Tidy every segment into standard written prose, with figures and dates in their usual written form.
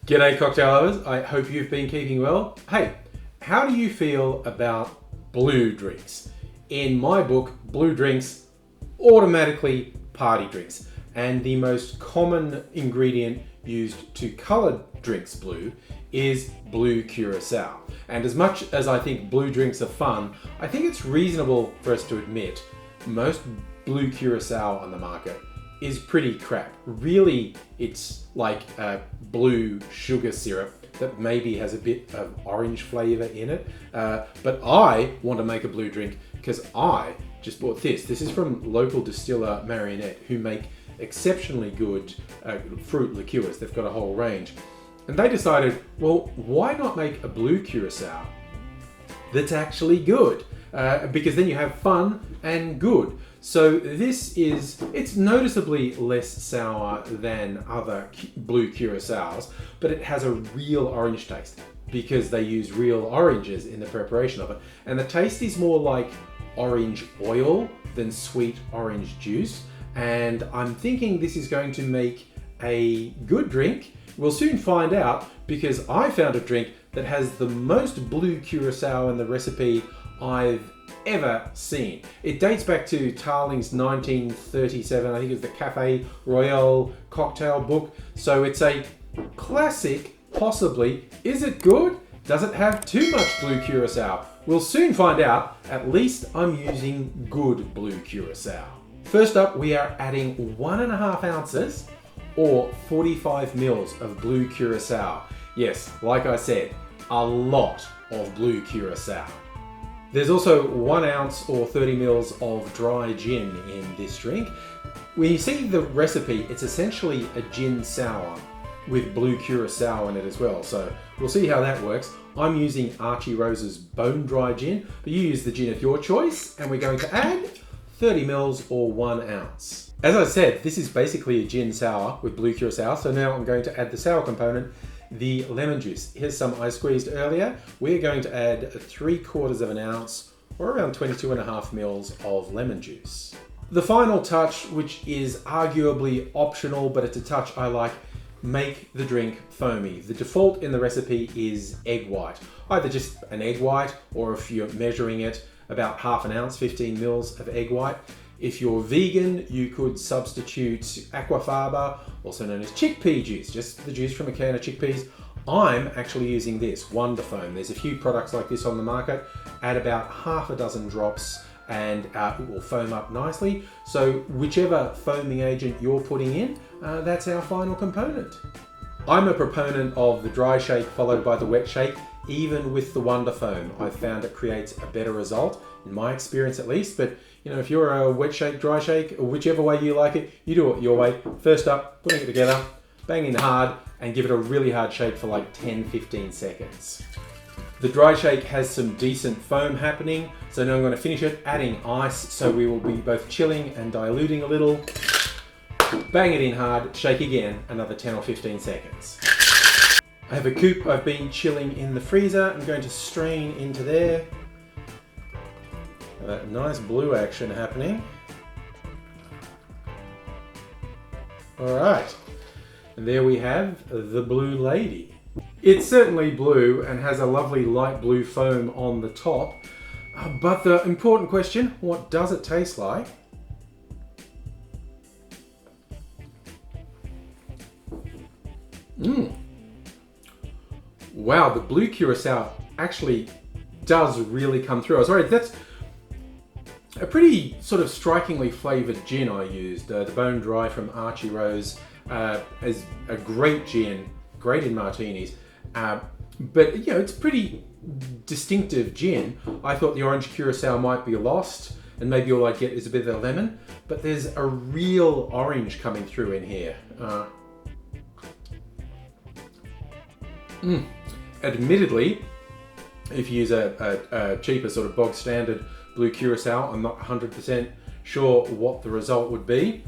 G'day cocktail lovers, I hope you've been keeping well. Hey, how do you feel about blue drinks? In my book, blue drinks automatically party drinks, and the most common ingredient used to colour drinks blue is blue curacao. And as much as I think blue drinks are fun, I think it's reasonable for us to admit most blue curacao on the market is pretty crap. Really, it's like a blue sugar syrup that maybe has a bit of orange flavour in it. But I want to make a blue drink because I just bought this. This is from local distiller Marionette, who make exceptionally good fruit liqueurs. They've got a whole range. And they decided, well, why not make a blue curacao that's actually good? Because then you have fun and good. So it's noticeably less sour than other blue curacao, but it has a real orange taste because they use real oranges in the preparation of it. And the taste is more like orange oil than sweet orange juice. And I'm thinking this is going to make a good drink. We'll soon find out, because I found a drink that has the most blue curacao in the recipe I've ever seen. It dates back to Tarling's 1937, I think it was the Cafe Royale cocktail book. So it's a classic, possibly. Is it good? Does it have too much blue curacao? We'll soon find out. At least I'm using good blue curacao. First up, we are adding 1.5 ounces or 45 mils of blue curacao. Yes, like I said, a lot of blue curacao. There's also 1 ounce or 30 mils of dry gin in this drink. When you see the recipe, it's essentially a gin sour with blue curacao in it as well. So we'll see how that works. I'm using Archie Rose's bone dry gin, but you use the gin of your choice, and we're going to add 30 mils or 1 ounce. As I said, this is basically a gin sour with blue curacao. So now I'm going to add the sour component, the lemon juice. Here's some I squeezed earlier. We're going to add 3/4 ounce or around 22.5 mils of lemon juice. The final touch, which is arguably optional, but it's a touch I like, make the drink foamy. The default in the recipe is egg white. Either just an egg white, or if you're measuring it, about 1/2 ounce, 15 mils of egg white. If you're vegan, you could substitute aquafaba, also known as chickpea juice, just the juice from a can of chickpeas. I'm actually using this, Wonder Foam. There's a few products like this on the market. Add about 6 drops and it will foam up nicely. So whichever foaming agent you're putting in, that's our final component. I'm a proponent of the dry shake followed by the wet shake. Even with the Wonder Foam, I've found it creates a better result, in my experience at least. But you know, if you're a wet shake, dry shake, or whichever way you like it, you do it your way. First up, putting it together, bang in hard, and give it a really hard shake for like 10-15 seconds. The dry shake has some decent foam happening, so now I'm going to finish it adding ice, so we will be both chilling and diluting a little. Bang it in hard, shake again, another 10 or 15 seconds. I have a coupe I've been chilling in the freezer. I'm going to strain into there. Nice blue action happening. All right, and there we have the Blue Lady. It's certainly blue and has a lovely light blue foam on the top. But the important question, what does it taste like? Wow, the blue curacao actually does really come through. I was worried. That's a pretty sort of strikingly flavoured gin I used. The Bone Dry from Archie Rose is a great gin, great in martinis. But you know, it's pretty distinctive gin. I thought the orange curacao might be lost, and maybe all I'd get is a bit of the lemon. But there's a real orange coming through in here. Admittedly, if you use a cheaper sort of bog standard blue curacao, I'm not 100% sure what the result would be.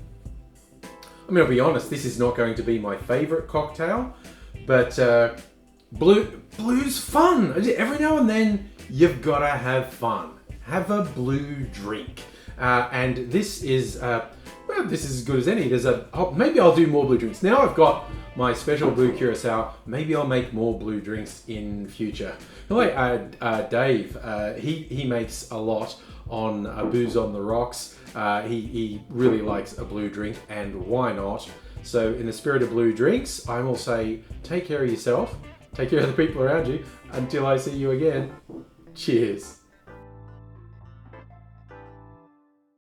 I mean, I'll be honest, this is not going to be my favourite cocktail, but blue's fun. Every now and then, you've got to have fun. Have a blue drink. And this is well, this is as good as any. Maybe I'll do more blue drinks. Now I've got my special blue curacao. Maybe I'll make more blue drinks in future. Dave, he makes a lot on booze on the rocks. He really likes a blue drink, and why not? So in the spirit of blue drinks, I will say, take care of yourself, take care of the people around you. Until I see you again, cheers.